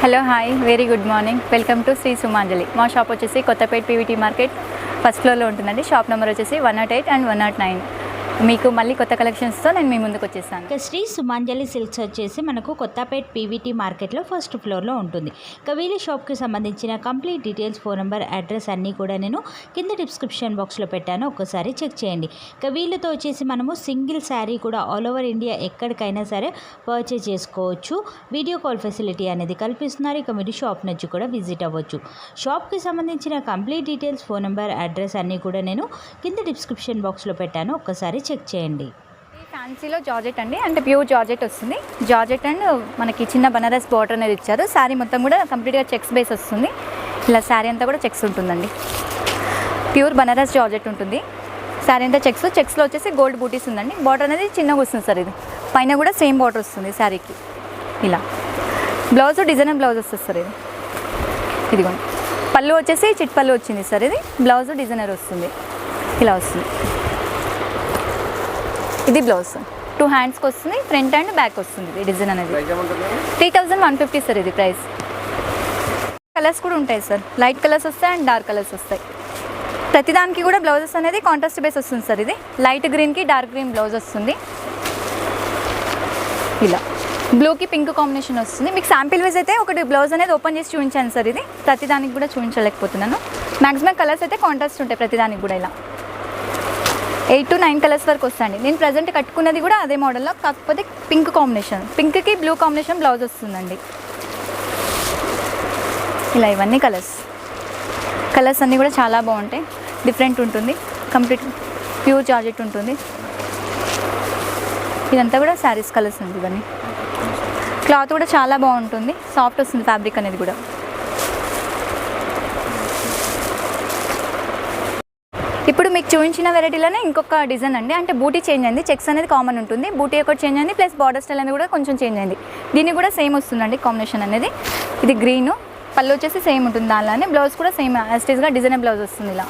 Hello hi very good morning welcome to Shri Sumanjali. మా shop వచ్చేసి Kothapeta PVT market first ఫ్లోర్లో ఉంటుందండి. షాప్ నెంబర్ వచ్చేసి 108 and 109. మీకు మళ్ళీ కొత్త కలెక్షన్స్తో నేను మీ ముందుకు వచ్చేసాను. ఇక శ్రీ సుమాంజలి సిల్క్స్ వచ్చేసి మనకు కొత్తపేట పీవీటీ మార్కెట్లో ఫస్ట్ ఫ్లోర్లో ఉంటుంది. ఇక వీళ్ళ షాప్కి సంబంధించిన complete details, phone number, address అన్నీ కూడా నేను కింద డిస్క్రిప్షన్ బాక్స్లో పెట్టాను, ఒక్కసారి చెక్ చేయండి. ఇక వీళ్ళతో వచ్చేసి మనము సింగిల్ శారీ కూడా ఆల్ ఓవర్ ఇండియా ఎక్కడికైనా సరే పర్చేజ్ చేసుకోవచ్చు. వీడియో కాల్ ఫెసిలిటీ అనేది కల్పిస్తున్నారు. ఇక మీరు షాప్ నుంచి కూడా విజిట్ అవ్వచ్చు. షాప్కి సంబంధించిన complete details, phone number, address అన్నీ కూడా నేను కింద డిస్క్రిప్షన్ బాక్స్లో పెట్టాను, ఒక్కసారి చెక్ చేయండి. ఫ్యాన్సీలో జార్జెట్ అండి, అంటే ప్యూర్ జార్జెట్ వస్తుంది. జార్జెట్ అండ్ మనకి చిన్న బనారస్ బార్డర్ అనేది ఇచ్చారు. శారీ మొత్తం కూడా కంప్లీట్గా చెక్స్ బేస్ వస్తుంది. ఇలా శారీ అంతా కూడా చెక్స్ ఉంటుందండి. ప్యూర్ బనారస్ జార్జెట్ ఉంటుంది. శారీ అంతా చెక్స్లో వచ్చేసి గోల్డ్ బూటీస్ ఉందండి. బార్డర్ అనేది చిన్నగా వస్తుంది సార్. ఇది పైన కూడా సేమ్ బార్డర్ వస్తుంది శారీకి. ఇలా బ్లౌజ్ డిజైనర్ బ్లౌజ్ వస్తుంది సార్. ఇదిగోండి పళ్ళు వచ్చేసి చిట్ పళ్ళు వచ్చింది సార్. ఇది బ్లౌజ్ డిజైనర్ వస్తుంది, ఇలా వస్తుంది. ఇది బ్లౌజ్ 2 హ్యాండ్స్కి వస్తుంది, ఫ్రంట్ అండ్ బ్యాక్ వస్తుంది. ఇది డిజైన్ అనేది 3150 సార్. ఇది ప్రైస్. కలర్స్ కూడా ఉంటాయి సార్. లైట్ కలర్స్ వస్తాయి అండ్ డార్క్ కలర్స్ వస్తాయి. ప్రతిదానికి కూడా బ్లౌజెస్ అనేది కాంట్రాస్ట్ బేస్ వస్తుంది సార్. ఇది లైట్ గ్రీన్కి డార్క్ గ్రీన్ బ్లౌజ్ వస్తుంది. ఇలా బ్లూకి పింక్ కాంబినేషన్ వస్తుంది. మీకు శాంపిల్ వైజ్ అయితే ఒకటి బ్లౌజ్ అనేది ఓపెన్ చేసి చూపించాను సార్. ఇది ప్రతిదానికి కూడా చూపించలేకపోతున్నాను. మ్యాక్సిమం కలర్స్ అయితే కాంట్రాస్ట్ ఉంటాయి ప్రతిదానికి కూడా. ఇలా 8 to 9 కలర్స్ వరకు వస్తాయండి. నేను ప్రజెంట్ కట్టుకున్నది కూడా అదే మోడల్లో, కాకపోతే పింక్ కాంబినేషన్, పింక్కి బ్లూ కాంబినేషన్ బ్లౌజ్ వస్తుందండి. ఇలా ఇవన్నీ కలర్స్ అన్నీ కూడా చాలా బాగుంటాయి. డిఫరెంట్ ఉంటుంది. కంప్లీట్ ప్యూర్ జార్జెట్ ఉంటుంది. ఇదంతా కూడా శారీస్ కలర్స్ ఉంది. ఇవన్నీ క్లాత్ కూడా చాలా బాగుంటుంది. సాఫ్ట్ వస్తుంది ఫ్యాబ్రిక్ అనేది కూడా. ఇప్పుడు మీకు చూపించిన వెరైటీలోనే ఇంకొక డిజైన్ అండి, అంటే బూటీ చేంజ్ అయింది. చెక్స్ అనేది కామన్ ఉంటుంది, బూటీ ఒకటి చేంజ్ అయింది, ప్లస్ బార్డర్ స్టైల్ అనేది కూడా కొంచెం చేంజ్ అయింది. దీన్ని కూడా సేమ్ వస్తుందండి కాంబినేషన్ అనేది. ఇది గ్రీన్, పళ్ళు వచ్చేసి సేమ్ ఉంటుంది. దానిలోనే బ్లౌజ్ కూడా సేమ్ యాస్టీస్గా డిజైనర్ బ్లౌజ్ వస్తుంది ఇలా.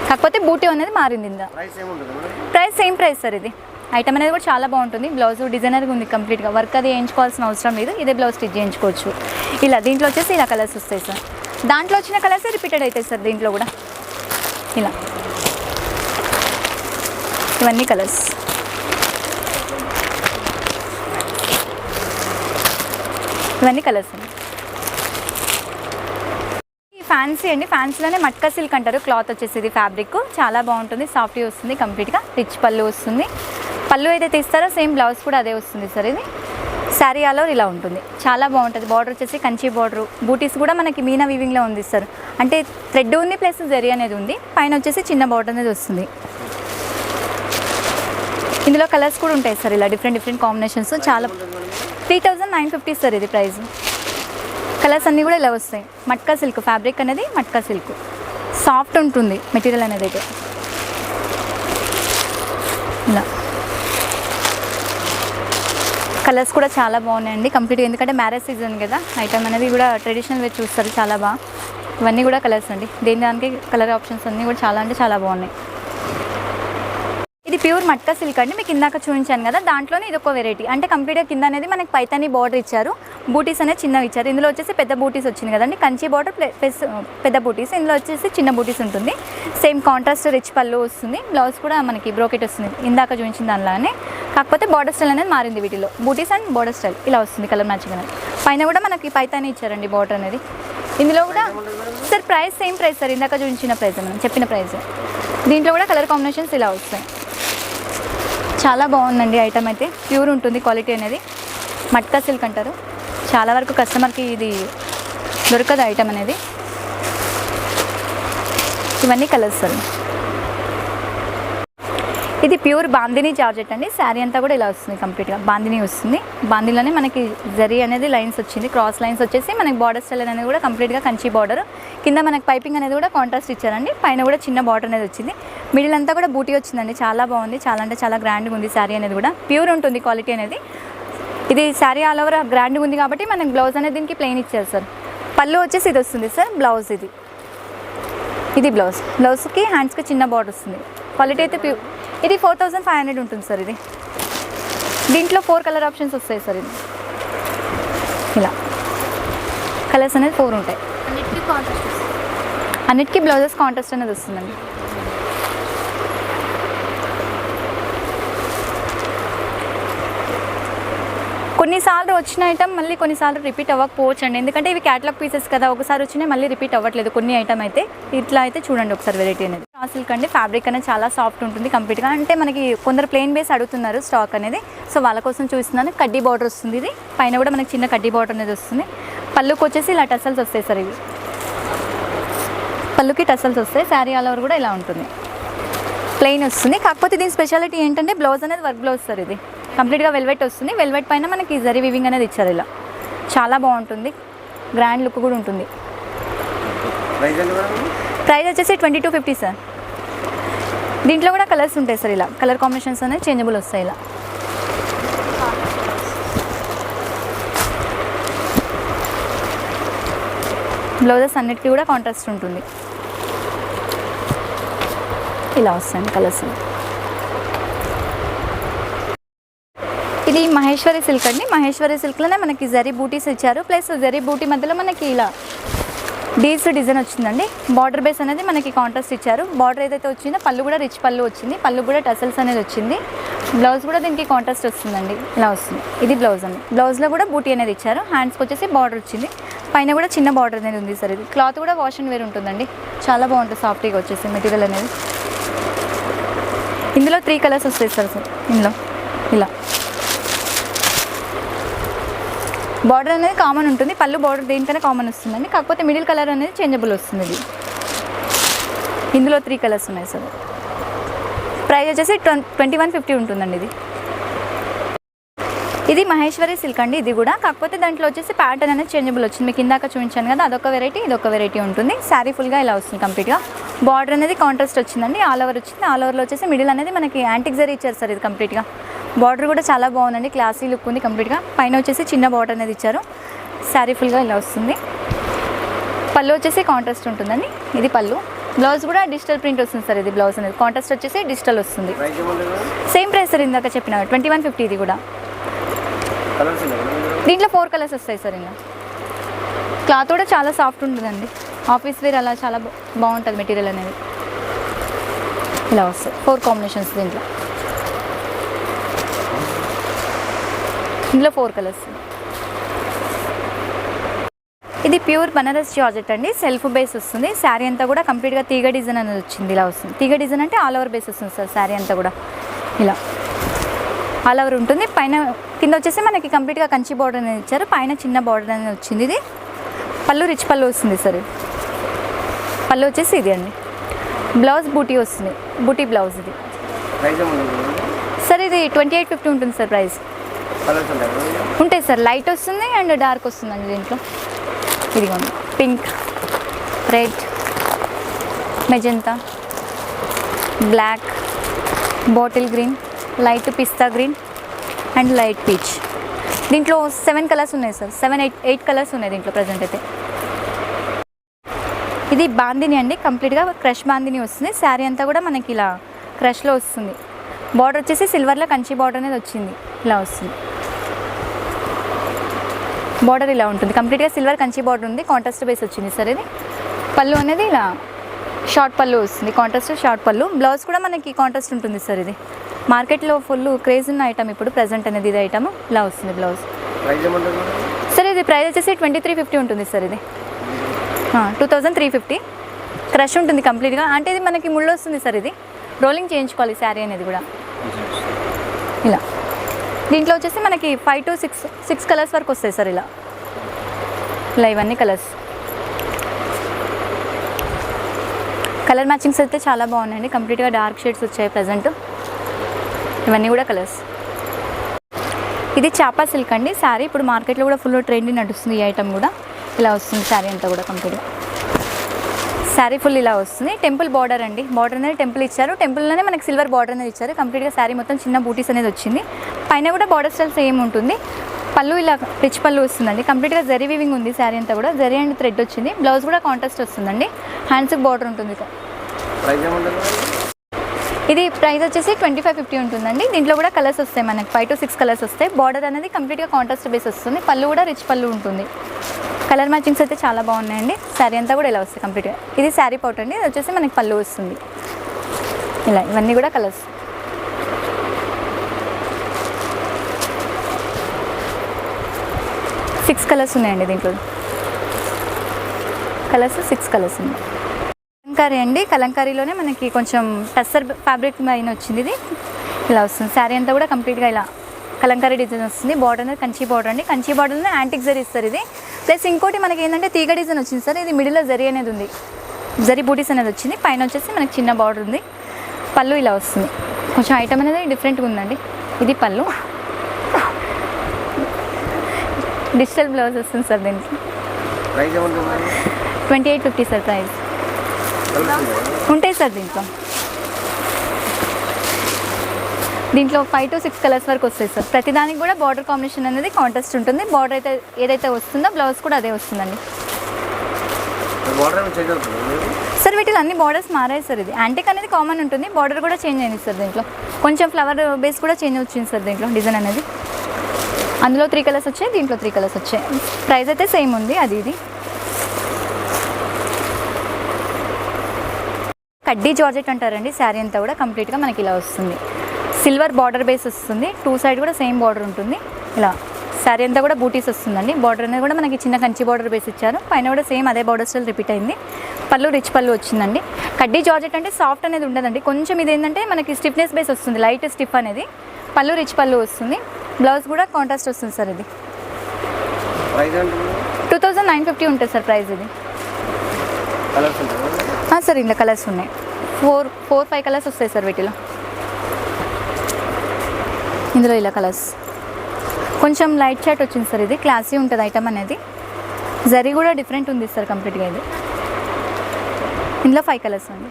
కాకపోతే బూటీ అనేది మారింది. ఇందా ప్రైస్ సేమ్ ప్రైస్ సార్. ఇది ఐటమ్ అనేది కూడా చాలా బాగుంటుంది. బ్లౌజ్ డిజైనర్గా ఉంది కంప్లీట్గా. వర్క్ అది వేయించుకోవాల్సిన అవసరం లేదు. ఇదే బ్లౌజ్ స్టిచ్ చేయించుకోవచ్చు. ఇలా దీంట్లో వచ్చేసి ఇలా కలర్స్ వస్తాయి సార్. దాంట్లో వచ్చిన కలర్స్ రిపీటెడ్ అవుతాయి సార్ దీంట్లో కూడా. ఇలా ఇవన్నీ కలర్స్. అండి. ఫ్యాన్సీ అండి. ఫ్యాన్సీలోనే మట్కా సిల్క్ అంటారు. క్లాత్ వచ్చేసి ఇది ఫ్యాబ్రిక్ చాలా బాగుంటుంది. సాఫ్ట్గా వస్తుంది. కంప్లీట్గా రిచ్ పళ్ళు వస్తుంది. పళ్ళు ఏదైతే ఇస్తారో సేమ్ బ్లౌజ్ కూడా అదే వస్తుంది సార్. ఇది శారీ ఆల్ ఓవర్ ఇలా ఉంటుంది. చాలా బాగుంటుంది. బార్డర్ వచ్చేసి కంచి బార్డర్. బూటీస్ కూడా మనకి మీనా వీవింగ్లో ఉంది సార్. అంటే థ్రెడ్ ఉంది ప్లస్ జరీ అనేది ఉంది. పైన వచ్చేసి చిన్న బార్డర్ అనేది వస్తుంది. ఇందులో కలర్స్ కూడా ఉంటాయి సార్. ఇలా డిఫరెంట్ కాంబినేషన్స్. చాలా 3950 సార్ ఇది ప్రైస్. కలర్స్ అన్నీ కూడా ఇలా వస్తాయి. మట్కా సిల్క్ ఫ్యాబ్రిక్ అనేది మట్కా సిల్క్. సాఫ్ట్ ఉంటుంది మెటీరియల్ అనేది అయితే. ఇలా కలర్స్ కూడా చాలా బాగున్నాయండి కంప్లీట్గా. ఎందుకంటే మ్యారేజ్ సీజన్ కదా, ఐటమ్ అనేది కూడా ట్రెడిషనల్ వేర్ చూస్తారు చాలా బాగా. ఇవన్నీ కూడా కలర్స్ అండి. దానికి కలర్ ఆప్షన్స్ అన్నీ కూడా చాలా అంటే చాలా బాగున్నాయి. ఇది ప్యూర్ మట్కా సిల్క్ అండి. మీకు ఇందాక చూపించాను కదా, దాంట్లోనే ఇది ఒక వెరైటీ. అంటే కంప్లీట్గా కింద అనేది మనకి పైతాని బార్డర్ ఇచ్చారు. బూటీస్ అనేది చిన్నవి ఇచ్చారు. ఇందులో వచ్చేసి పెద్ద బూటీస్ వచ్చింది కదండి, కంచి బార్డర్ ప్లస్ పెద్ద బూటీస్. ఇందులో వచ్చేసి చిన్న బూటీస్ ఉంటుంది. సేమ్ కాంట్రాస్ట్ రిచ్ పళ్ళు వస్తుంది. బ్లౌజ్ కూడా మనకి బ్రోకెట్ వస్తుంది ఇందాక చూపించిన దానిలానే. కాకపోతే బార్డర్ స్టైల్ అనేది మారింది వీటిలో. బూటీస్ అండ్ బార్డర్ స్టైల్ ఇలా వస్తుంది కలర్ మ్యాచింగ్ అనేది. పైన కూడా మనకి పైతాని ఇచ్చారండి బార్డర్ అనేది. ఇందులో కూడా sir price same price sir. ఇందాక చూపించిన ప్రైస్ మనం చెప్పిన ప్రైస్. దీంట్లో కూడా కలర్ కాంబినేషన్స్ ఇలా వస్తాయి. చాలా బాగుందండి ఐటమ్ అయితే. ప్యూర్ ఉంటుంది క్వాలిటీ అనేది. మట్కా సిల్క్ అంటారు. చాలా వరకు కస్టమర్కి ఇది దొరకదు ఐటమ్ అనేది. ఇవన్నీ కలర్స్ సార్. ఇది ప్యూర్ బాందిని జార్జెట్ అండి. శారీ అంతా కూడా ఇలా వస్తుంది కంప్లీట్గా. బాందిని వస్తుంది. బాందిలోనే మనకి జరీ అనేది లైన్స్ వచ్చింది. క్రాస్ లైన్స్ వచ్చేసి మనకి బార్డర్ స్టైల్ అనేది కూడా కంప్లీట్గా కంచి బార్డర్. కింద మనకి పైపింగ్ అనేది కూడా కాంట్రాస్ట్ ఇచ్చారండి. పైన కూడా చిన్న బార్డర్ అనేది వచ్చింది. మిడిల్ అంతా కూడా బూటీ వచ్చిందండి. చాలా బాగుంది. చాలా అంటే చాలా గ్రాండ్గా ఉంది శారీ అనేది కూడా. ప్యూర్ ఉంటుంది క్వాలిటీ అనేది. ఇది శారీ ఆల్ ఓవర్ గ్రాండ్గా ఉంది కాబట్టి మనకి బ్లౌజ్ అనేది దీనికి ప్లెయిన్ ఇచ్చారు సార్. పళ్ళు వచ్చేసి ఇది వస్తుంది సార్. బ్లౌజ్ ఇది బ్లౌజ్కి హ్యాండ్స్కి చిన్న బార్డర్ వస్తుంది. క్వాలిటీ అయితే ఇది 4500 ఉంటుంది సార్. ఇది దీంట్లో 4 కలర్ ఆప్షన్స్ వస్తాయి సార్. ఇది ఇలా కలర్స్ అనేది 4 ఉంటాయి. అన్నిటికీ కాంట్రాస్ట్ వస్తుంది. అన్నిటికీ బ్లౌజెస్ కాంట్రాస్ట్ అనేది వస్తుందండి. కొన్నిసార్లు వచ్చిన ఐటమ్ మళ్ళీ కొన్నిసార్లు రిపీట్ అవ్వకపోవచ్చు అండి, ఎందుకంటే ఇవి క్యాటలాగ్ పీసెస్ కదా, ఒకసారి వచ్చినాయి మళ్ళీ రిపీట్ అవ్వట్లేదు కొన్ని ఐటమ్ అయితే. ఇట్లా అయితే చూడండి ఒకసారి వెరైటీ అనేది. రా సిల్క్ అండి, ఫ్యాబ్రిక్ అనేది చాలా సాఫ్ట్ ఉంటుంది కంప్లీట్గా. అంటే మనకి కొందరు ప్లెయిన్ బేస్ అడుగుతున్నారు స్టాక్ అనేది, సో వాళ్ళ కోసం చూస్తున్నాను. కడ్డీ బార్డర్ వస్తుంది, ఇది పైన కూడా మనకి చిన్న కడ్డీ బార్డర్ అనేది వస్తుంది. పళ్ళుకి వచ్చేసి ఇలా టసల్స్ వస్తాయి సార్, ఇవి పళ్ళుకి టసల్స్ వస్తాయి. శారీ ఆల్ ఓవర్ కూడా ఇలా ఉంటుంది, ప్లెయిన్ వస్తుంది. కాకపోతే దీని స్పెషాలిటీ ఏంటంటే బ్లౌజ్ అనేది వర్క్ బ్లౌజ్ సార్, ఇది కంప్లీట్గా వెల్వెట్ వస్తుంది. వెల్వెట్ పైన మనకి జరీ వివింగ్ అనేది ఇచ్చారు, ఇలా చాలా బాగుంటుంది, గ్రాండ్ లుక్ కూడా ఉంటుంది. ప్రైస్ వచ్చేసి 2250 సార్. దీంట్లో కూడా కలర్స్ ఉంటాయి సార్, ఇలా కలర్ కాంబినేషన్స్ అనేది చేంజబుల్ వస్తాయి. ఇలా బ్లౌజెస్ అన్నిటికీ కూడా కాంట్రాస్ట్ ఉంటుంది. ఇలా వస్తాయండి కలర్స్. ఇది మహేశ్వరి సిల్క్ అండి. మహేశ్వరి సిల్క్లోనే మనకి జరీ బూటీస్ ఇచ్చారు, ప్లస్ జరీ బూటీ మధ్యలో మనకి ఇలా డీల్స్ డిజైన్ వచ్చిందండి. బార్డర్ బేస్ అనేది మనకి కాంట్రాస్ట్ ఇచ్చారు. బార్డర్ ఏదైతే వచ్చిందో పళ్ళు కూడా రిచ్ పళ్ళు వచ్చింది, పళ్ళు కూడా టసల్స్ అనేది వచ్చింది. బ్లౌజ్ కూడా దీనికి కాంట్రాస్ట్ వస్తుందండి, ఇలా వస్తుంది. ఇది బ్లౌజ్ అండి. బ్లౌజ్లో కూడా బూటీ అనేది ఇచ్చారు. హ్యాండ్స్కి వచ్చేసి బార్డర్ వచ్చింది, పైన కూడా చిన్న బార్డర్ అనేది ఉంది సార్. ఇది క్లాత్ కూడా వాష్ అండ్ వేర్ ఉంటుందండి, చాలా బాగుంటుంది సాఫ్ట్గా వచ్చేసి మెటీరియల్ అనేది. ఇందులో 3 కలర్స్ వస్తాయి సార్. ఇందులో ఇలా బార్డర్ అనేది కామన్ ఉంటుంది, పళ్ళు బార్డర్ దేనికైనా కామన్ వస్తుందండి, కాకపోతే మిడిల్ కలర్ అనేది చేంజబుల్ వస్తుంది. ఇది ఇందులో 3 కలర్స్ ఉన్నాయి సార్. ప్రైస్ వచ్చేసి 2150 ఉంటుందండి. ఇది మహేశ్వరి సిల్క్ అండి. ఇది కూడా కాకపోతే దాంట్లో వచ్చేసి ప్యాటర్న్ అనేది చేంజబుల్ వచ్చింది. మీకు ఇందాక చూపించాను కదా, అదొక వెరైటీ ఇదొక వెరైటీ ఉంటుంది. శారీ ఫుల్గా ఇలా వస్తుంది కంప్లీట్గా. బార్డర్ అనేది కాంట్రాస్ట్ వచ్చిందండి, ఆల్ ఓవర్ వచ్చింది. ఆల్ ఓవర్లో వచ్చేసి మిడిల్ అనేది మనకి యాంటిక్ జరీ ఇచ్చారు సార్. ఇది కంప్లీట్గా బార్డర్ కూడా చాలా బాగుందండి, క్లాసీ లుక్ ఉంది కంప్లీట్గా. పైన వచ్చేసి చిన్న బార్డర్ అనేది ఇచ్చారు. శారీ ఫుల్గా ఇలా వస్తుంది. పళ్ళు వచ్చేసి కాంట్రాస్ట్ ఉంటుందండి, ఇది పళ్ళు. బ్లౌజ్ కూడా డిజిటల్ ప్రింట్ వస్తుంది సార్. ఇది బ్లౌజ్ అనేది కాంట్రాస్ట్ వచ్చేసి డిజిటల్ వస్తుంది. సేమ్ ప్రైస్ సార్ ఇందాక చెప్పిన 2150. ఇది కూడా దీంట్లో 4 కలర్స్ వస్తాయి సార్. ఇంకా క్లాత్ కూడా చాలా సాఫ్ట్ ఉంటుందండి, ఆఫీస్ వేర్ అలా చాలా బాగుంటుంది మెటీరియల్ అనేది. ఇలా వస్తాయి 4 కాంబినేషన్స్ దీంట్లో. ఇందులో 4 కలర్స్. ఇది ప్యూర్ బనారస్ జార్జెట్ అండి, సెల్ఫ్ బేస్ వస్తుంది. శారీ అంతా కూడా కంప్లీట్గా తీగ డిజైన్ అనేది వచ్చింది, ఇలా వస్తుంది. తీగ డిజైన్ అంటే ఆల్ ఓవర్ బేస్ వస్తుంది సార్. శారీ అంతా కూడా ఇలా ఆల్ ఓవర్ ఉంటుంది. పైన కింద వచ్చేసి మనకి కంప్లీట్గా కంచి బార్డర్ అనేది ఇచ్చారు, పైన చిన్న బార్డర్ అనేది వచ్చింది. ఇది పళ్ళు రిచ్ పళ్ళు వస్తుంది సార్. పళ్ళు వచ్చేసి ఇది అండి. బ్లౌజ్ బూటీ వస్తుంది, బూటీ బ్లౌజ్. ఇది సార్ ఇది 2850 ఉంటుంది సార్ ప్రైస్. ఉంటాయి సార్, లైట్ వస్తుంది అండ్ డార్క్ వస్తుందండి దీంట్లో. ఇదిగోండి pink, red, magenta, black, bottle green, light pista green and light peach. దీంట్లో 7 కలర్స్ ఉన్నాయి సార్. 8 కలర్స్ ఉన్నాయి దీంట్లో ప్రజెంట్ అయితే. ఇది బాందిని అండి, కంప్లీట్గా క్రష్ బాందిని వస్తుంది. శారీ అంతా కూడా మనకి ఇలా క్రష్లో వస్తుంది. బార్డర్ వచ్చేసి సిల్వర్లో కంచి బార్డర్ అనేది వచ్చింది, ఇలా వస్తుంది. బార్డర్ ఇలా ఉంటుంది, కంప్లీట్గా సిల్వర్ కంచి బార్డర్ ఉంది, కాంట్రాస్ట్ బేస్ వచ్చింది సార్. ఇది పళ్ళు అనేది ఇలా షార్ట్ పళ్ళు వస్తుంది, కాంట్రాస్ట్ షార్ట్ పళ్ళు. బ్లౌజ్ కూడా మనకి కాంట్రాస్ట్ ఉంటుంది సార్. ఇది మార్కెట్లో ఫుల్ క్రేజ్ ఉన్న ఐటమ్ ఇప్పుడు ప్రజెంట్ అనేది. ఇది ఐటమ్ ఇలా వస్తుంది బ్లౌజ్. సార్ ఇది ప్రైస్ వచ్చేసి 2350 ఉంటుంది సార్. ఇది 2350. క్రష్ ఉంటుంది కంప్లీట్గా, అంటే ఇది మనకి ముళ్ళు వస్తుంది సార్. ఇది రోలింగ్ చేయించుకోవాలి శారీ అనేది కూడా. ఇలా దీంట్లో వచ్చేసి మనకి 5 to 6 కలర్స్ వరకు వస్తాయి సార్. ఇలా ఇవన్నీ కలర్స్. కలర్ మ్యాచింగ్స్ అయితే చాలా బాగున్నాయండి, కంప్లీట్గా డార్క్ షేడ్స్ వచ్చాయి ప్రజెంట్. ఇవన్నీ కూడా కలర్స్. ఇది చాపా సిల్క్ అండి శారీ. ఇప్పుడు మార్కెట్లో కూడా ఫుల్ ట్రెండింగ్ నడుస్తుంది ఈ ఐటమ్ కూడా. ఇలా వస్తుంది శారీ అంతా కూడా కంప్లీట్గా. శారీ ఫుల్ ఇలా వస్తుంది. టెంపుల్ బార్డర్ అండి, బార్డర్ అనేది టెంపుల్ ఇచ్చారు. టెంపుల్లోనే మనకి సిల్వర్ బార్డర్ అనేది ఇచ్చారు. కంప్లీట్గా శారీ మొత్తం చిన్న బూటీస్ అనేది వచ్చింది. పైన కూడా బార్డర్ స్టైల్ సేమ్ ఉంటుంది. పళ్ళు ఇలా రిచ్ పళ్ళు వస్తుందండి, కంప్లీట్గా జరీ వీవింగ్ ఉంది శారీ అంతా కూడా. జరీ అండ్ థ్రెడ్ వచ్చింది. బ్లౌజ్ కూడా కాంట్రాస్ట్ వస్తుందండి, హ్యాండ్స్కి బార్డర్ ఉంటుంది. ఇది ప్రైస్ వచ్చేసి 2550 ఉంటుందండి. దీంట్లో కూడా కలర్స్ వస్తాయి మనకి, 5 to 6 కలర్స్ వస్తాయి. బార్డర్ అనేది కంప్లీట్గా కాంట్రాస్ట్ బేస్ వస్తుంది. పళ్ళు కూడా రిచ్ పళ్ళు ఉంటుంది. కలర్ మ్యాచింగ్స్ అయితే చాలా బాగున్నాయండి. శారీ అంతా కూడా ఇలా వస్తాయి కంప్లీట్గా. ఇది శారీ పౌట్ అండి, ఇది వచ్చేసి మనకి పళ్ళు వస్తుంది. ఇలా ఇవన్నీ కూడా కలర్స్. సిక్స్ కలర్స్ ఉన్నాయండి దీంట్లో. కలర్స్ 6 కలర్స్ ఉన్నాయి. కలంకారీ అండి, కలంకారీలోనే మనకి కొంచెం టస్సర్ ఫ్యాబ్రిక్ పైన వచ్చింది. ఇది ఇలా వస్తుంది. శారీ అంతా కూడా కంప్లీట్గా ఇలా కలంకారీ డిజైన్ వస్తుంది. బార్డర్ అనేది కంచి బార్డర్ అండి. కంచి బార్డర్లో యాంటిక్ జరీ ఇస్తారు ఇది. ప్లస్ ఇంకోటి మనకి ఏంటంటే తీగ డిజైన్ వచ్చింది సార్. ఇది మిడిల్లో జరీ అనేది ఉంది, జరీ బూటీస్ అనేది వచ్చింది. పైన వచ్చేసి మనకి చిన్న బార్డర్ ఉంది. పళ్ళు ఇలా వస్తుంది. కొంచెం ఐటమ్ అనేది డిఫరెంట్గా ఉందండి. ఇది పళ్ళు. డిజిటల్ బ్లౌజ్ వస్తుంది సార్ దీనికి. 2850 సార్ ప్రైస్. ఉంటాయి సార్ దీంట్లో 5 to 6 కలర్స్ వరకు వస్తాయి సార్. ప్రతిదానికి కూడా బార్డర్ కాంబినేషన్ అనేది కాంట్రాస్ట్ ఉంటుంది. బార్డర్ అయితే ఏదైతే వస్తుందో బ్లౌజ్ కూడా అదే వస్తుందండి సార్. వీటిలో అన్ని బార్డర్స్ మారాయి సార్. ఇది యాంటిక్ అనేది కామన్ ఉంటుంది, బార్డర్ కూడా చేంజ్ అయింది సార్. దీంట్లో కొంచెం ఫ్లవర్ బేస్ కూడా చేంజ్ వచ్చింది సార్ దీంట్లో డిజైన్ అనేది. అందులో 3 కలర్స్ వచ్చాయి, దీంట్లో 3 కలర్స్ వచ్చాయి. ప్రైస్ అయితే సేమ్ ఉంది. ఇది కడ్డీ జార్జెట్ అంటారండి. శారీ అంతా కూడా కంప్లీట్గా మనకి ఇలా వస్తుంది. సిల్వర్ బార్డర్ బేస్ వస్తుంది. 2 సైడ్ కూడా సేమ్ బార్డర్ ఉంటుంది. ఇలా శారీ అంతా కూడా బూటీస్ వస్తుందండి. బార్డర్ అనేది కూడా మనకి చిన్న కంచి బార్డర్ బేస్ ఇచ్చారు. పైన కూడా సేమ్ అదే బార్డర్ స్టైల్ రిపీట్ అయింది. పళ్ళు రిచ్ పళ్ళు వచ్చిందండి. కడ్డీ జార్జెట్ అంటే సాఫ్ట్ అనేది ఉండదండి, కొంచెం ఇది ఏంటంటే మనకి స్టిఫ్నెస్ బేస్ వస్తుంది, లైట్ స్టిఫ్ అనేది. పళ్ళు రిచ్ పళ్ళు వస్తుంది. బ్లౌజ్ కూడా కాంట్రాస్ట్ వస్తుంది సార్. ఇది 2950 ఉంటుంది సార్ ప్రైస్. ఇది సార్ ఇందులో కలర్స్ ఉన్నాయి. 4-5 కలర్స్ వస్తాయి సార్ వీటిలో. ఇందులో ఇలా కలర్స్ కొంచెం లైట్ షాట్ వచ్చింది సార్. ఇది క్లాసీ ఉంటుంది ఐటమ్ అనేది. జరీ కూడా డిఫరెంట్ ఉంది సార్ కంప్లీట్గా. ఇది ఇందులో 5 కలర్స్ అండి.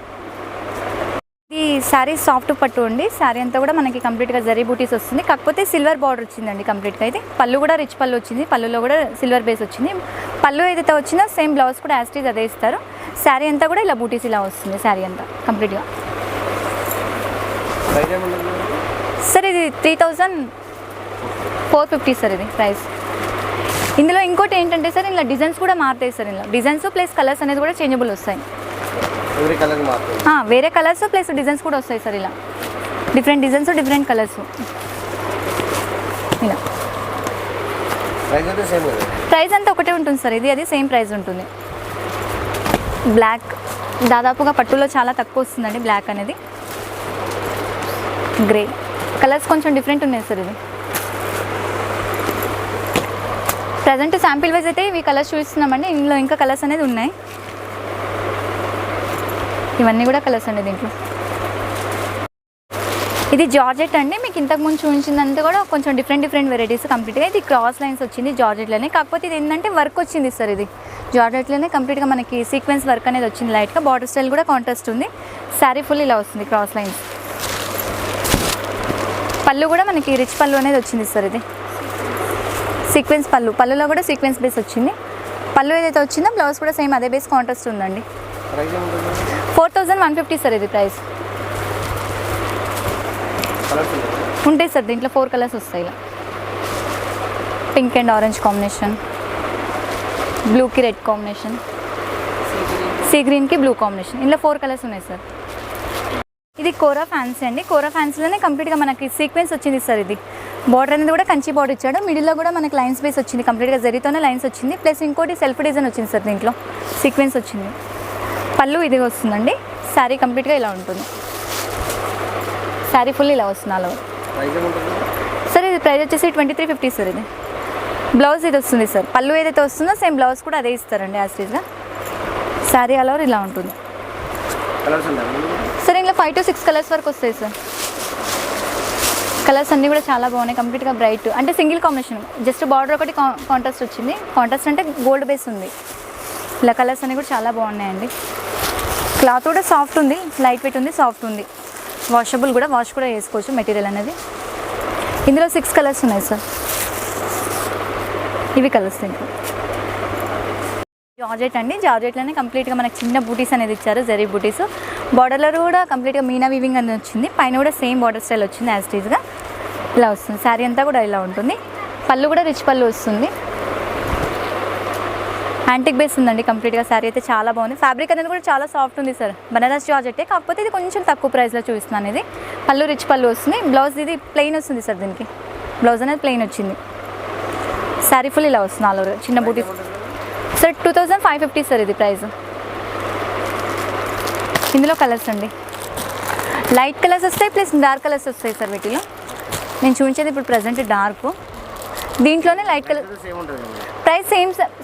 ఇది శారీ సాఫ్ట్ పట్టు అండి. శారీ అంతా కూడా మనకి కంప్లీట్గా జరీ బూటీస్ వస్తుంది. కాకపోతే సిల్వర్ బార్డర్ వచ్చిందండి కంప్లీట్గా. ఇది పళ్ళు కూడా రిచ్ పళ్ళు వచ్చింది. పళ్ళులో కూడా సిల్వర్ బేస్ వచ్చింది. పళ్ళు ఏదైతే వచ్చిందో సేమ్ బ్లౌజ్ కూడా యాస్టీజ్ అదే ఇస్తారు. శారీ అంతా కూడా ఇలా బూటీస్ ఇలా వస్తుంది. శారీ అంతా కంప్లీట్గా. సార్ ఇది 3450 సార్ ఇది ప్రైస్. ఇందులో ఇంకోటి ఏంటంటే సార్, ఇలా డిజైన్స్ కూడా మారుతాయి సార్. ఇలా డిజైన్స్ ప్లస్ కలర్స్ అనేది కూడా చేంజబుల్ వస్తాయి. వేరే కలర్స్ ప్లస్ డిజైన్స్ కూడా వస్తాయి సార్. ఇలా డిఫరెంట్ డిజైన్స్, డిఫరెంట్ కలర్స్. ఇలా ప్రైస్ అంతా ఒకటే ఉంటుంది సార్. అది సేమ్ ప్రైస్ ఉంటుంది. బ్లాక్ దాదాపుగా పట్టులో చాలా తక్కువ వస్తుందండి బ్లాక్ అనేది. గ్రే కలర్స్ కొంచెం డిఫరెంట్ ఉన్నాయి సార్. ఇది ప్రజెంట్ శాంపిల్ వైజ్ అయితే ఇవి కలర్స్ చూపిస్తున్నామండి. ఇందులో ఇంకా కలర్స్ అనేది ఉన్నాయి. ఇవన్నీ కూడా కలర్స్ అండి దీంట్లో. ఇది జార్జెట్ అండి. మీకు ఇంతకుముందు చూపించిందంతా కూడా కొంచెం డిఫరెంట్ వెరైటీస్ కంప్లీట్గా. ఇది క్రాస్ లైన్స్ వచ్చింది జార్జెట్లోనే. కాకపోతే ఇది ఏంటంటే వర్క్ వచ్చింది సార్. ఇది జార్జెట్లోనే కంప్లీట్గా మనకి సీక్వెన్స్ వర్క్ అనేది వచ్చింది. లైట్గా బార్డర్ స్టైల్ కూడా కాంట్రాస్ట్ ఉంది. శారీ ఫుల్ ఇలా వస్తుంది క్రాస్ లైన్స్. పళ్ళు కూడా మనకి రిచ్ పళ్ళు అనేది వచ్చింది సార్. ఇది సీక్వెన్స్ పళ్ళులో కూడా సీక్వెన్స్ బేస్ వచ్చింది. పళ్ళు ఏదైతే వచ్చిందో బ్లౌజ్ కూడా సేమ్ అదే బేస్ కాంట్రాస్ట్ ఉందండి. 4150 సార్ ఇది ప్రైస్. ఉంటాయి సార్ దీంట్లో 4 కలర్స్ వస్తాయి. ఇలా పింక్ అండ్ ఆరెంజ్ కాంబినేషన్, బ్లూకి రెడ్ కాంబినేషన్, సీ గ్రీన్కి బ్లూ కాంబినేషన్. ఇందులో 4 కలర్స్ ఉన్నాయి సార్. ఇది కోరా ఫ్యాన్సీ అండి. కోరా ఫ్యాన్సీలోనే కంప్లీట్గా మనకి సీక్వెన్స్ వచ్చింది సార్. ఇది బార్డర్ అనేది కూడా కంచి బార్డర్ ఇచ్చాడు. మిడిల్లో కూడా మనకి లైన్స్ బేస్ వచ్చింది. కంప్లీట్గా జరీతోనే లైన్స్ వచ్చింది. ప్లస్ ఇంకోటి సెల్ఫ్ డిజైన్ వచ్చింది సార్. దీంట్లో సీక్వెన్స్ వచ్చింది. పళ్ళు ఇది వస్తుందండి. శారీ కంప్లీట్గా ఇలా ఉంటుంది. శారీ ఫుల్ ఇలా వస్తుంది అలా సార్. ఇది ప్రైస్ వచ్చేసి 2350 సార్. ఇది బ్లౌజ్ ఇది వస్తుంది సార్. పళ్ళు ఏదైతే వస్తుందో సేమ్ బ్లౌజ్ కూడా అదే ఇస్తారండి యాస్టీజ్గా. శారీ అలా ఇలా ఉంటుంది సార్. ఇందులో 5 to 6 కలర్స్ వరకు వస్తాయి సార్. కలర్స్ అన్నీ కూడా చాలా బాగున్నాయి. కంప్లీట్గా బ్రైట్ అంటే సింగిల్ కాంబినేషన్. జస్ట్ బార్డర్ ఒకటి కాంట్రాస్ట్ వచ్చింది. కాంట్రాస్ట్ అంటే గోల్డ్ బేస్ ఉంది. ఇలా కలర్స్ అన్నీ కూడా చాలా బాగున్నాయండి. క్లాత్ కూడా సాఫ్ట్ ఉంది, లైట్ వెయిట్ ఉంది, సాఫ్ట్ ఉంది. వాషబుల్ కూడా, వాష్ కూడా వేసుకోవచ్చు మెటీరియల్ అనేది. ఇందులో 6 కలర్స్ ఉన్నాయి సార్. ఇవి కలర్స్ దీంట్లో. జార్జెట్ అండి. జార్జెట్లోనే కంప్లీట్గా మనకి చిన్న బూటీస్ అనేది ఇచ్చారు, జరీ బూటీస్. బార్డర్లో కూడా కంప్లీట్గా మీనా వీవింగ్ అనేది వచ్చింది. పైన కూడా సేమ్ బార్డర్ స్టైల్ వచ్చింది యాస్టీజ్గా. ఇలా వస్తుంది. శారీ అంతా కూడా ఇలా ఉంటుంది. పళ్ళు కూడా రిచ్ పళ్ళు వస్తుంది. యాంటిక్ బేస్ ఉందండి కంప్లీట్గా. శారీ అయితే చాలా బాగుంది. ఫ్యాబ్రిక్ అనేది కూడా చాలా సాఫ్ట్ ఉంది సార్. బనారస్ జార్జెట్టే, కాకపోతే ఇది కొంచెం తక్కువ ప్రైస్లో చూపిస్తున్నాను. ఇది పళ్ళు రిచ్ పళ్ళు వస్తుంది. బ్లౌజ్ ఇది ప్లెయిన్ వస్తుంది సార్. దీనికి బ్లౌజ్ అనేది ప్లెయిన్ వచ్చింది. శారీ ఫుల్ ఇలా వస్తుంది ఆల్ ఓవర్ చిన్న బూటీ సార్. 2550 సార్ ఇది ప్రైస్. ఇందులో కలర్స్ అండి, లైట్ కలర్స్ వస్తాయి ప్లస్ డార్క్ కలర్స్ వస్తాయి సార్. వీటిలో నేను చూపించేది ఇప్పుడు ప్రజెంట్ డార్క్, దీంట్లోనే light colour. Price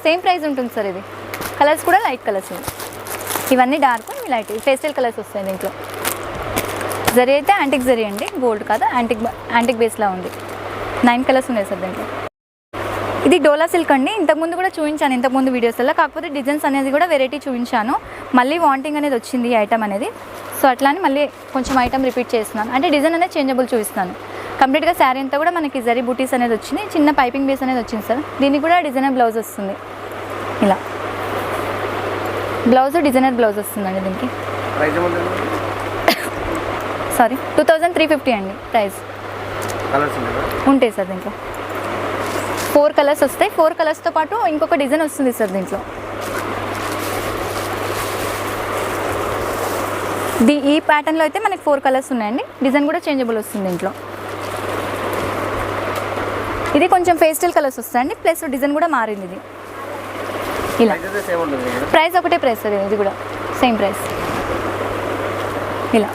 same price ఉంటుంది సార్. ఇది కలర్స్ కూడా లైట్ కలర్స్. ఇవన్నీ డార్క్, ఇవి లైట్, పేస్టల్ కలర్స్ వస్తాయి దీంట్లో. జరీ అయితే యాంటిక్ జరీ అండి, గోల్డ్ కాదు, యాంటిక్ బేస్లా ఉంది. 9 కలర్స్ ఉన్నాయి సార్ దీంట్లో. ఇది డోలా సిల్క్ అండి. ఇంతకుముందు కూడా చూపించాను ఇంతకుముందు వీడియోస్లో, కాకపోతే డిజైన్స్ అనేది కూడా వెరైటీ చూపించాను. మళ్ళీ వాంటింగ్ అనేది వచ్చింది ఈ ఐటమ్ అనేది. సో అట్లా అని మళ్ళీ కొంచెం ఐటమ్ రిపీట్ చేస్తున్నాను, అంటే డిజైన్ అనేది చేంజబుల్ చూపిస్తాను. కంప్లీట్గా శారీ అంతా కూడా మనకి జరీ బూటీస్ అనేది వచ్చింది. చిన్న పైపింగ్ బేస్ అనేది వచ్చింది సార్. దీనికి కూడా డిజైనర్ బ్లౌజ్ వస్తుంది. ఇలా డిజైనర్ బ్లౌజ్ వస్తుందండి దీనికి. సారీ 2350 అండి ప్రైస్. ఉంటాయి సార్ దీంట్లో 4 కలర్స్ వస్తాయి. 4 కలర్స్తో పాటు ఇంకొక డిజైన్ వస్తుంది సార్ దీంట్లో. ఈ ప్యాటర్న్లో అయితే మనకి 4 కలర్స్ ఉన్నాయండి. డిజైన్ కూడా చేంజబుల్ వస్తుంది దీంట్లో. ఇది కొంచెం పేస్టల్ కలర్స్ వస్తాయండి, ప్లస్ డిజైన్ కూడా మారింది ఇది. ఇలా ప్రైస్ ఒకటే ప్రైస్ సార్. ఇది కూడా సేమ్ ప్రైస్. ఇలా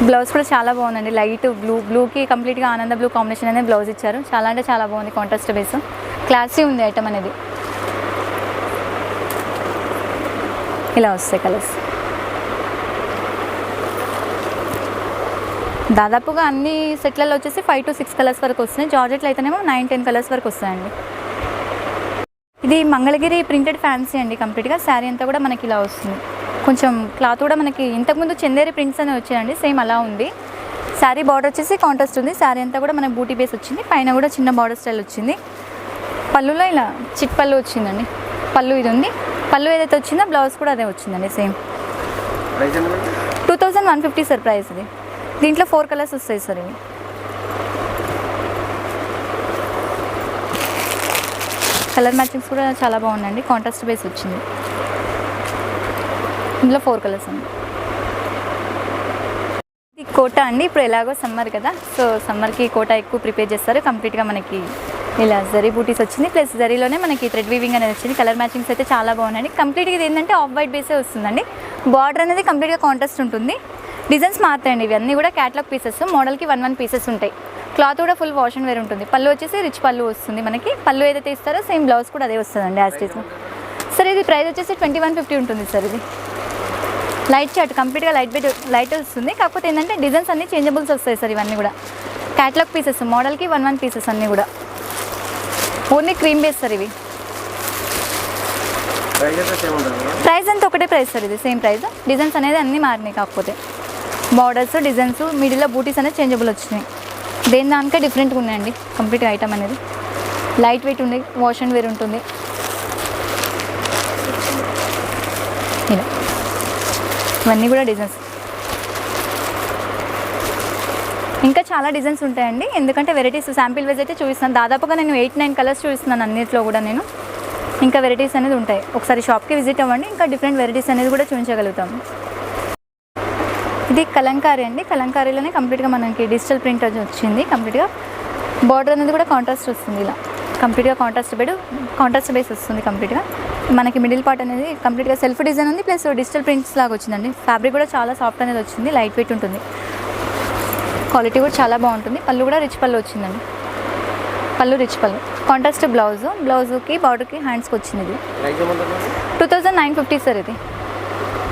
బ్లౌజ్ కూడా చాలా బాగుందండి. లైట్ బ్లూకి కంప్లీట్గా ఆనంద బ్లూ కాంబినేషన్ అనేది బ్లౌజ్ ఇచ్చారు. చాలా అంటే చాలా బాగుంది. కాంట్రాస్ట్ బేస్ క్లాసీ ఉంది ఐటమ్ అనేది. ఇలా వస్తాయి కలర్స్. దాదాపుగా అన్ని సెట్లలో వచ్చేసి 5 to 6 కలర్స్ వరకు వస్తున్నాయి. జార్జెట్లో అయితేనేమో 9-10 కలర్స్ వరకు వస్తాయండి. ఇది మంగళగిరి ప్రింటెడ్ ఫ్యాన్సీ అండి. కంప్లీట్గా శారీ అంతా కూడా మనకి ఇలా వస్తుంది. కొంచెం క్లాత్ కూడా మనకి ఇంతకుముందు చందేరి ప్రింట్స్ అనేవి వచ్చాయండి, సేమ్ అలా ఉంది. శారీ బార్డర్ వచ్చేసి కాంట్రాస్ట్ ఉంది. శారీ అంతా కూడా మనకి బూటీ బేస్ వచ్చింది. పైన కూడా చిన్న బార్డర్ స్టైల్ వచ్చింది. పళ్ళులో ఇలా చిట్ పళ్ళు వచ్చిందండి. పళ్ళు ఇది ఉంది. పళ్ళు ఏదైతే వచ్చిందో బ్లౌజ్ కూడా అదే వచ్చిందండి సేమ్. 2150 సార్ ప్రైస్ ఇది. దీంట్లో 4 కలర్స్ వస్తాయి సార్. ఇవి కలర్ మ్యాచింగ్స్ కూడా చాలా బాగుందండి. కాంట్రాస్ట్ బేస్ వచ్చింది. ఇందులో 4 కలర్స్ అండి. ఇది కోటా అండి. ఇప్పుడు ఎలాగో సమ్మర్ కదా, సో సమ్మర్కి కోటా ఎక్కువ ప్రిపేర్ చేస్తారు. కంప్లీట్గా మనకి ఇలా జరీ బూటీస్ వచ్చింది, ప్లస్ జరీలోనే మనకి థ్రెడ్ వీవింగ్ అనేది వచ్చింది. కలర్ మ్యాచింగ్స్ అయితే చాలా బాగున్నాయండి. కంప్లీట్గా ఇది ఏంటంటే ఆఫ్ వైట్ బేసే వస్తుందండి. బార్డర్ అనేది కంప్లీట్గా కాంట్రాస్ట్ ఉంటుంది. డిజైన్స్ మారుతాయండి. ఇవన్నీ కూడా క్యాటలాగ్ పీసెస్. మోడల్కి 1 పీసెస్ ఉంటాయి. క్లాత్ కూడా ఫుల్ వాష్ అండ్ వేర్ ఉంటుంది. పళ్ళు వచ్చేసి రిచ్ పళ్ళు వస్తుంది మనకి. పళ్ళు ఏదైతే ఇస్తారో సేమ్ బ్లౌజ్ కూడా అదే వస్తుందండి యాజ్ ఇట్ ఈస్. సార్ ఇది ప్రైస్ వచ్చేసి 2150 ఉంటుంది సార్. ఇది లైట్ చార్ట్, కంప్లీట్గా లైట్ వస్తుంది. కాకపోతే ఏంటంటే డిజైన్స్ అన్నీ చేంజబుల్స్ వస్తాయి సార్. ఇవన్నీ కూడా క్యాటలాగ్ పీసెస్. మోడల్కి 1 పీసెస్ అన్నీ కూడా ఓన్లీ క్రీమ్ బేస్ సార్. ఇవి ప్రైస్ అంతా ఒకటే ప్రైస్ సార్. ఇది సేమ్ ప్రైస్. డిజైన్స్ అనేది అన్నీ మారినాయి, కాకపోతే బార్డర్స్ డిజైన్స్ మిడిల్లో బూటీస్ అనేది చేంజబుల్ వచ్చినాయి. దేని దానికే డిఫరెంట్గా ఉన్నాయండి. కంప్లీట్ ఐటమ్ అనేది లైట్ వెయిట్ ఉంది, వాష్ అండ్ వేర్ ఉంటుంది. ఇలా ఇవన్నీ కూడా డిజైన్స్. ఇంకా చాలా డిజైన్స్ ఉంటాయండి, ఎందుకంటే వెరైటీస్ శాంపిల్ వైజ్ అయితే చూపిస్తాను. దాదాపుగా నేను 8-9 కలర్స్ చూపిస్తున్నాను అన్నింటిలో కూడా నేను. ఇంకా వెరైటీస్ అనేది ఉంటాయి. ఒకసారి షాప్కి విజిట్ అవ్వండి, ఇంకా డిఫరెంట్ వెరైటీస్ అనేది కూడా చూపించగలుగుతాము. ఇది కలంకారీ అండి. కలంకారీలోనే కంప్లీట్గా మనకి డిజిటల్ ప్రింట్ వచ్చింది. కంప్లీట్గా బార్డర్ అనేది కూడా కాంట్రాస్ట్ వస్తుంది. ఇలా కంప్లీట్గా కాంట్రాస్ట్ బేస్ వస్తుంది. కంప్లీట్గా మనకి మిడిల్ పార్ట్ అనేది కంప్లీట్గా సెల్ఫ్ డిజైన్ ఉంది, ప్లస్ డిజిటల్ ప్రింట్స్ లాగా వచ్చిందండి. ఫ్యాబ్రిక్ కూడా చాలా సాఫ్ట్ అనేది వచ్చింది. లైట్ వెయిట్ ఉంటుంది. క్వాలిటీ కూడా చాలా బాగుంటుంది. పళ్ళు కూడా రిచ్ పళ్ళు వచ్చిందండి. పళ్ళు రిచ్ పళ్ళు, కాంట్రాస్ట్ బ్లౌజ్కి బార్డర్కి హ్యాండ్స్కి వచ్చింది. ఇది 2950 సార్. ఇది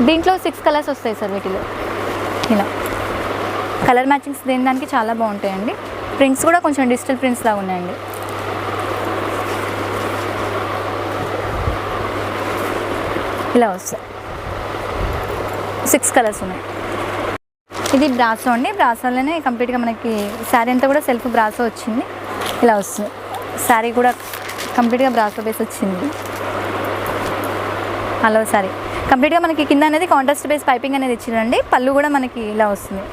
దీంట్లో 6 కలర్స్ వస్తాయి సార్. వీటిలో ఇలా కలర్ మ్యాచింగ్స్ దేని దానికి చాలా బాగుంటాయండి. ప్రింట్స్ కూడా కొంచెం డిజిటల్ ప్రింట్స్ లాగా ఉన్నాయండి. ఇలా వస్తాయి. 6 కలర్స్ ఉన్నాయి. ఇది బ్రాసో అండి. బ్రాసోలోనే కంప్లీట్గా మనకి శారీ అంతా కూడా సెల్ఫ్ బ్రాసో వచ్చింది. ఇలా వస్తుంది. శారీ కూడా కంప్లీట్గా బ్రాసో బేస్ వచ్చింది. హలో శారీ కంప్లీట్గా మనకి కింద అనేది కాంట్రాస్ట్ బేస్ పైపింగ్ అనేది ఇచ్చిందండి. పళ్ళు కూడా మనకి ఇలా వస్తుంది.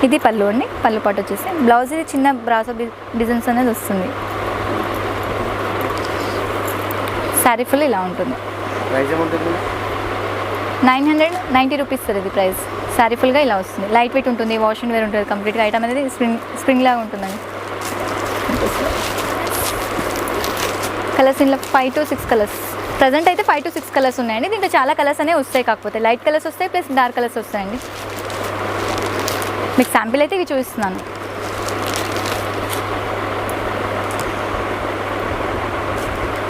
ఇది పళ్ళు అండి. పళ్ళు పాటు వచ్చేసి బ్లౌజ్ ఇది చిన్న బ్రాసో డిజైన్స్ అనేది వస్తుంది. శారీ ఫుల్ ఇలా ఉంటుంది. ప్రైస్ ఏముంటుంది? 990 రూపీస్ సార్ ఇది ప్రైస్. శారీ ఫుల్గా ఇలా వస్తుంది. లైట్ వెయిట్ ఉంటుంది, వాష్ అండ్ వేర్ ఉంటుంది. కంప్లీట్గా ఐటమ్ అనేది స్ప్రింగ్ లాగా ఉంటుందండి. కలర్స్ ఇందులో 5 to 6 కలర్స్ ప్రజెంట్ అయితే 5 to 6 కలర్స్ ఉన్నాయండి. దీంట్లో చాలా కలర్స్ అనేవి వస్తాయి, కాకపోతే లైట్ కలర్స్ వస్తాయి ప్లస్ డార్క్ కలర్స్ వస్తాయండి. మీకు శాంపిల్ అయితే ఇవి చూపిస్తున్నాను.